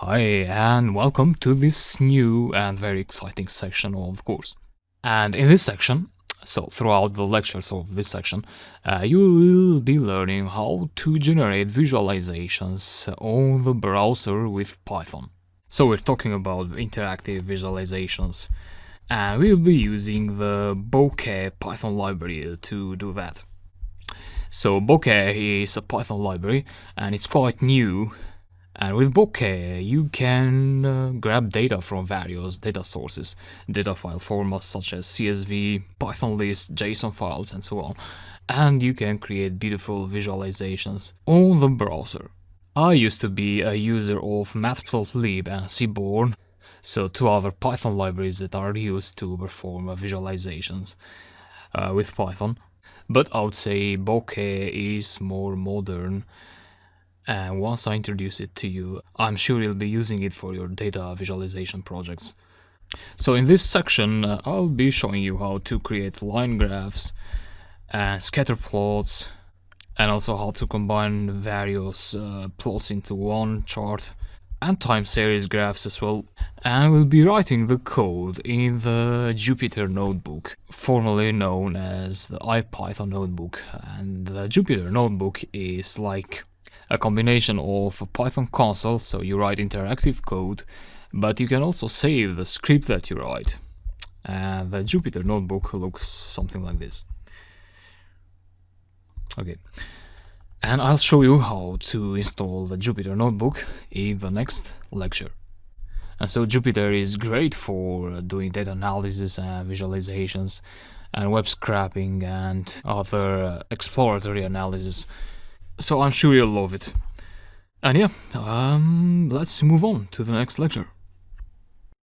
Hi, and welcome to this new and very exciting section of the course. And in this section, so throughout the lectures of this section, you will be learning how to generate visualizations on the browser with Python. So we're talking about interactive visualizations, and we'll be using the Bokeh Python library to do that. So Bokeh is a Python library, and it's quite new. And with Bokeh, you can grab data from various data sources, data file formats such as CSV, Python list, JSON files, and so on. And you can create beautiful visualizations on the browser. I used to be a user of Matplotlib and Seaborn, so two other Python libraries that are used to perform visualizations with Python. But I would say Bokeh is more modern. And once I introduce it to you, I'm sure you'll be using it for your data visualization projects. So in this section, I'll be showing you how to create line graphs and scatter plots, and also how to combine various plots into one chart, and time series graphs as well. And we'll be writing the code in the Jupyter notebook, formerly known as the IPython notebook. And the Jupyter notebook is like a combination of a Python console, so you write interactive code, but you can also save the script that you write. And the Jupyter notebook looks something like this. Okay, and I'll show you how to install the Jupyter notebook in the next lecture. And so Jupyter is great for doing data analysis and visualizations and web scraping and other exploratory analysis. So I'm sure you'll love it. And yeah, let's move on to the next lecture.